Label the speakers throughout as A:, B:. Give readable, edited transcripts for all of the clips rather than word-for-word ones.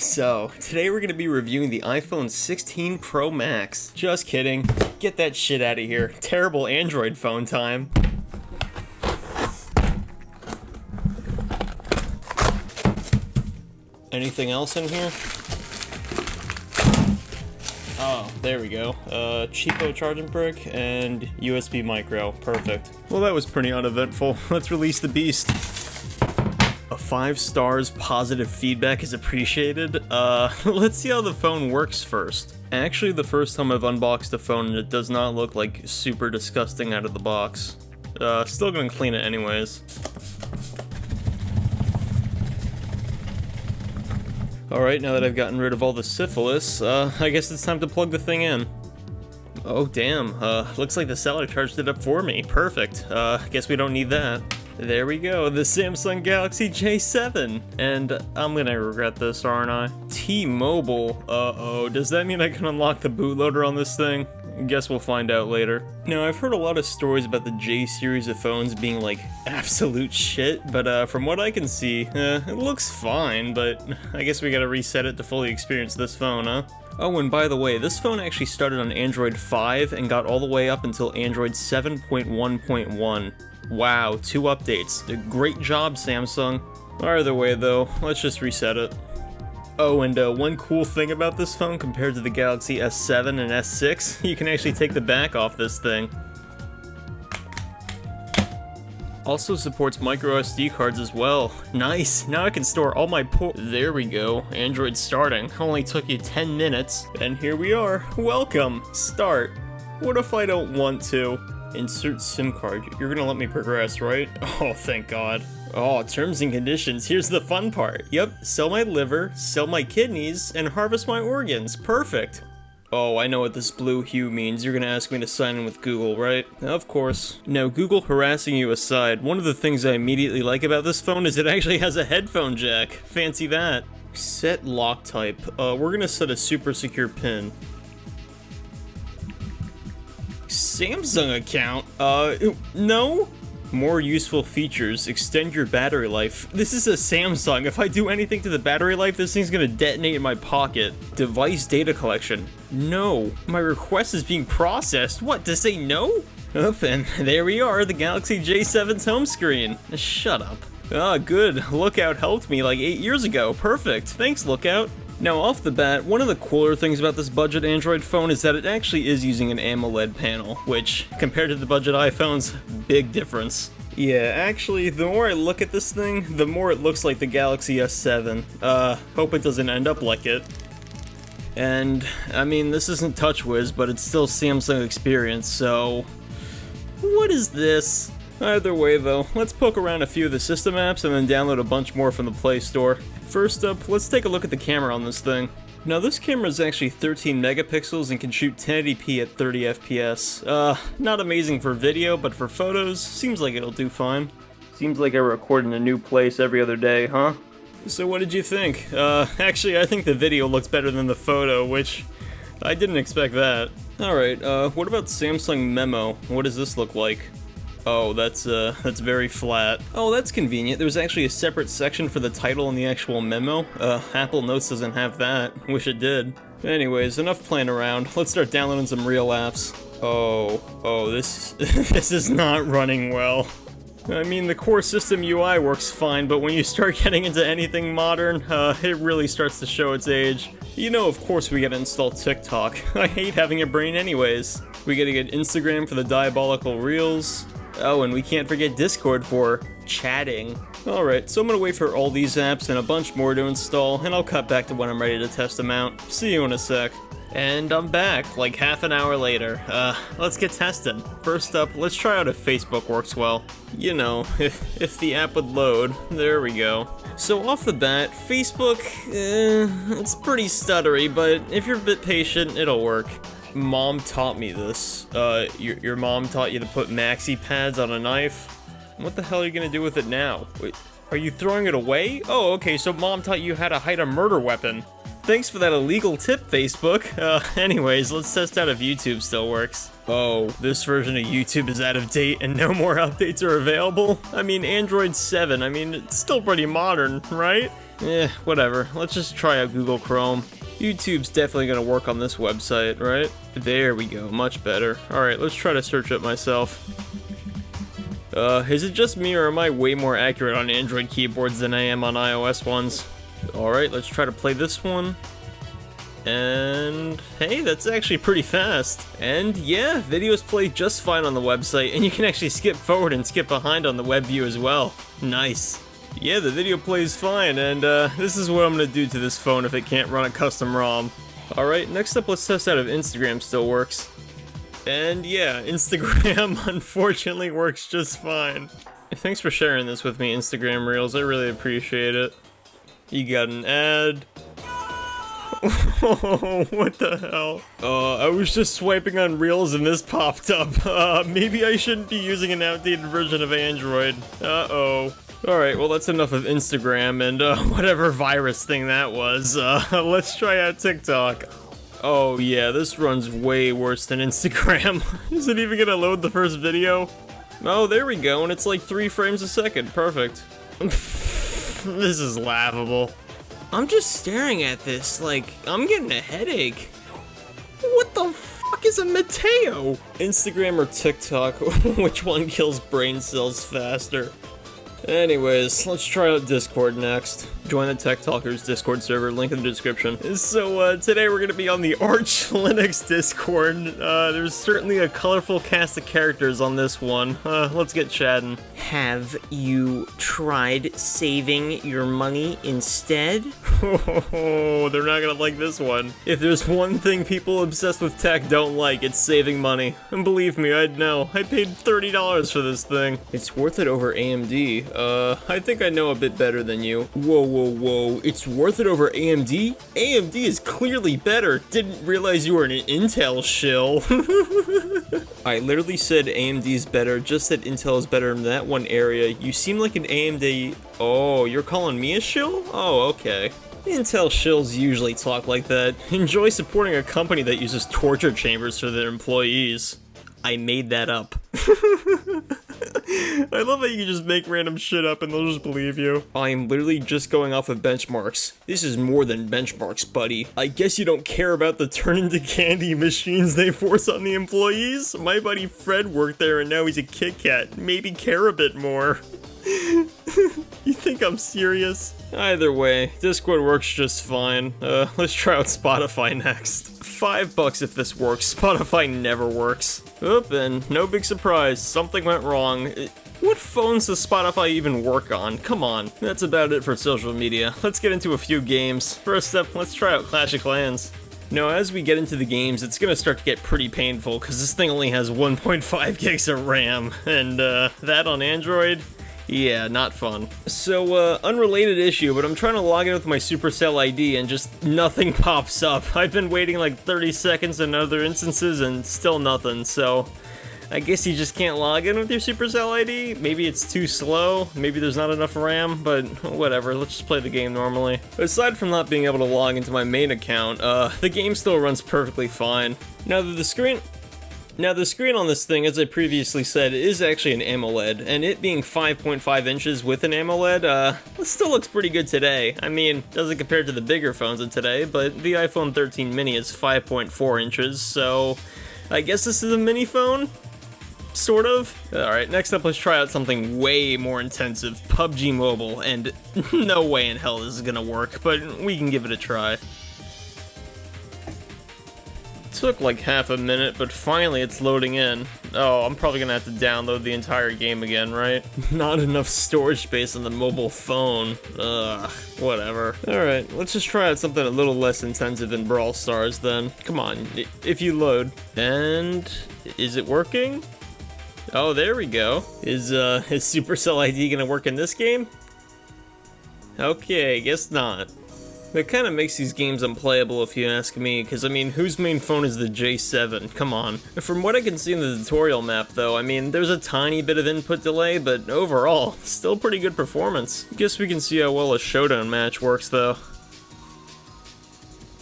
A: So, today we're going to be reviewing the iPhone 16 Pro Max. Just kidding. Get that shit out of here. Terrible Android phone time. Anything else in here? Oh, there we go. Cheapo charging brick and USB micro. Perfect. Well, that was pretty uneventful. Let's release the beast. A 5 stars positive feedback is appreciated. Let's see how the phone works first. Actually, the first time I've unboxed the phone, it does not look like super disgusting out of the box. Still gonna clean it anyways. Alright, now that I've gotten rid of all the syphilis, I guess it's time to plug the thing in. Oh damn, looks like the seller charged it up for me. Perfect. Guess we don't need that. There we go, the Samsung Galaxy J7. And I'm gonna regret this, aren't I? T-Mobile, uh-oh, does that mean I can unlock the bootloader on this thing? Guess we'll find out later. Now, I've heard a lot of stories about the J series of phones being like absolute shit, but from what I can see, it looks fine, but I guess we gotta reset it to fully experience this phone, huh? Oh, and by the way, this phone actually started on Android 5 and got all the way up until Android 7.1.1. Wow, 2 updates. Great job, Samsung. Either way though, let's just reset it. Oh, and one cool thing about this phone compared to the Galaxy S7 and S6, you can actually take the back off this thing. Also supports micro SD cards as well. Nice, now I can store all my There we go, Android starting. Only took you 10 minutes, and here we are. Welcome, start. What if I don't want to? Insert SIM card. You're gonna let me progress, right? Oh, thank God. Oh, terms and conditions. Here's the fun part. Yep, sell my liver, sell my kidneys, and harvest my organs. Perfect. Oh, I know what this blue hue means. You're gonna ask me to sign in with Google, right? Of course. Now, Google harassing you aside, one of the things I immediately like about this phone is it actually has a headphone jack. Fancy that. Set lock type. We're gonna set a super secure pin. Samsung account? No? More useful features. Extend your battery life. This is a Samsung. If I do anything to the battery life, this thing's gonna detonate in my pocket. Device data collection. No. My request is being processed. What, to say no? Oh, and there we are, the Galaxy J7's home screen. Shut up. Ah, good. Lookout helped me like 8 years ago. Perfect. Thanks, Lookout. Now, off the bat, one of the cooler things about this budget Android phone is that it actually is using an AMOLED panel, which, compared to the budget iPhones, big difference. Yeah, actually, the more I look at this thing, the more it looks like the Galaxy S7. Hope it doesn't end up like it. And, I mean, this isn't TouchWiz, but it's still Samsung Experience, so... what is this? Either way, though, let's poke around a few of the system apps and then download a bunch more from the Play Store. First up, let's take a look at the camera on this thing. Now, this camera is actually 13 megapixels and can shoot 1080p at 30 FPS. Not amazing for video, but for photos, seems like it'll do fine. Seems like I record in a new place every other day, huh? So what did you think? Actually, I think the video looks better than the photo, which I didn't expect that. Alright, what about Samsung Memo? What does this look like? Oh, that's very flat. Oh, that's convenient. There's actually a separate section for the title in the actual memo. Apple Notes doesn't have that. Wish it did. Anyways, enough playing around. Let's start downloading some real apps. Oh, this this is not running well. I mean, the core system UI works fine, but when you start getting into anything modern, it really starts to show its age. You know, of course we gotta install TikTok. I hate having a brain anyways. We gotta get Instagram for the diabolical reels. Oh, and we can't forget Discord for chatting. Alright, so I'm gonna wait for all these apps and a bunch more to install, and I'll cut back to when I'm ready to test them out. See you in a sec. And I'm back, like half an hour later. Let's get tested. First up, let's try out if Facebook works well. You know, if the app would load. There we go. So off the bat, Facebook, it's pretty stuttery, but if you're a bit patient, it'll work. Mom taught me this. Your mom taught you to put maxi pads on a knife? What the hell are you gonna do with it now? Wait, are you throwing it away? Oh, okay, so mom taught you how to hide a murder weapon. Thanks for that illegal tip, Facebook. Anyways, let's test out if YouTube still works. Oh, this version of YouTube is out of date and no more updates are available? I mean, Android 7, it's still pretty modern, right? Whatever. Let's just try out Google Chrome. YouTube's definitely gonna work on this website, right? There we go, much better. Alright, let's try to search it myself. Is it just me or am I way more accurate on Android keyboards than I am on iOS ones? Alright, let's try to play this one. And hey, that's actually pretty fast. And yeah, videos play just fine on the website, and you can actually skip forward and skip behind on the web view as well. Nice. Yeah, the video plays fine, and this is what I'm gonna do to this phone if it can't run a custom ROM. Alright, next up let's test out if Instagram still works. And yeah, Instagram unfortunately works just fine. Thanks for sharing this with me, Instagram Reels, I really appreciate it. You got an ad. Oh, what the hell? I was just swiping on Reels and this popped up. Maybe I shouldn't be using an outdated version of Android. Uh-oh. Alright, well that's enough of Instagram and whatever virus thing that was. Let's try out TikTok. Oh yeah, this runs way worse than Instagram. Is it even gonna load the first video? Oh, there we go, and it's like 3 frames a second. Perfect. This is laughable. I'm just staring at this, like, I'm getting a headache. What the fuck is a Mateo? Instagram or TikTok, which one kills brain cells faster? Anyways, let's try out Discord next. Join the Tech Talkers Discord server, link in the description. So, today we're gonna be on the Arch Linux Discord. There's certainly a colorful cast of characters on this one. Let's get chatting. Have you tried saving your money instead? Oh, they're not gonna like this one. If there's one thing people obsessed with tech don't like, it's saving money. And believe me, I'd know. I paid $30 for this thing. It's worth it over AMD. I think I know a bit better than you. Whoa, whoa, whoa. It's worth it over AMD? AMD is clearly better. Didn't realize you were an Intel shill. I literally said AMD is better, just said Intel is better in that one area. You seem like an AMD... Oh, you're calling me a shill? Oh, okay. Intel shills usually talk like that. Enjoy supporting a company that uses torture chambers for their employees. I made that up. I love how you can just make random shit up and they'll just believe you. I'm literally just going off of benchmarks. This is more than benchmarks, buddy. I guess you don't care about the turn into candy machines they force on the employees? My buddy Fred worked there and now he's a Kit Kat. Maybe care a bit more. You think I'm serious? Either way, Discord works just fine. Let's try out Spotify next. $5 if this works. Spotify never works. Oop, and no big surprise, something went wrong. What phones does Spotify even work on? Come on. That's about it for social media. Let's get into a few games. First up, let's try out Clash of Clans. Now, as we get into the games, it's gonna start to get pretty painful, because this thing only has 1.5 gigs of RAM, and that on Android? Yeah, not fun. So, unrelated issue, but I'm trying to log in with my Supercell ID and just nothing pops up. I've been waiting like 30 seconds in other instances and still nothing, so I guess you just can't log in with your Supercell ID? Maybe it's too slow, maybe there's not enough RAM, but whatever, let's just play the game normally. Aside from not being able to log into my main account, the game still runs perfectly fine. Now the screen on this thing, as I previously said, is actually an AMOLED, and it being 5.5 inches with an AMOLED, it still looks pretty good today. I mean, doesn't compare to the bigger phones of today, but the iPhone 13 mini is 5.4 inches, so I guess this is a mini phone? Sort of. Alright, next up let's try out something way more intensive, PUBG Mobile, and no way in hell this is gonna work, but we can give it a try. Took like half a minute, but finally it's loading in. Oh, I'm probably gonna have to download the entire game again, right? Not enough storage space on the mobile phone. Ugh, whatever. Alright, let's just try out something a little less intensive than Brawl Stars then. Come on, if you load. And is it working? Oh, there we go. Is Supercell ID gonna work in this game? Okay, guess not. It kind of makes these games unplayable if you ask me, because I mean, whose main phone is the J7? Come on. From what I can see in the tutorial map though, I mean, there's a tiny bit of input delay, but overall, still pretty good performance. Guess we can see how well a showdown match works though.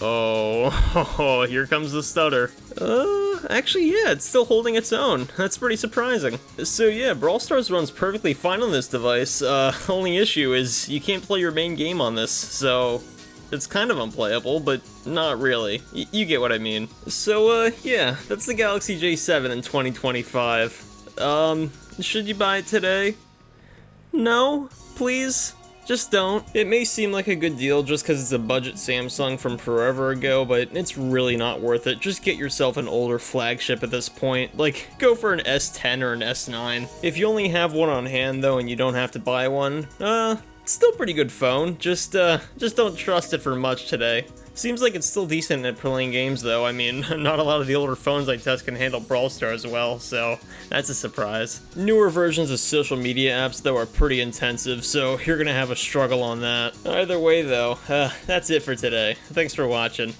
A: Oh, here comes the stutter. Actually, yeah, it's still holding its own. That's pretty surprising. So yeah, Brawl Stars runs perfectly fine on this device. Only issue is you can't play your main game on this, so it's kind of unplayable, but not really. You get what I mean. So, yeah, that's the Galaxy J7 in 2025. Should you buy it today? No? Please? Just don't. It may seem like a good deal just because it's a budget Samsung from forever ago, but it's really not worth it. Just get yourself an older flagship at this point. Like, go for an S10 or an S9. If you only have one on hand, though, and you don't have to buy one, it's still a pretty good phone. Just don't trust it for much today. Seems like it's still decent at playing games, though. I mean, not a lot of the older phones I test can handle Brawl Stars well, so that's a surprise. Newer versions of social media apps, though, are pretty intensive, so you're gonna have a struggle on that. Either way, though, that's it for today. Thanks for watching.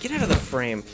A: Get out of the frame.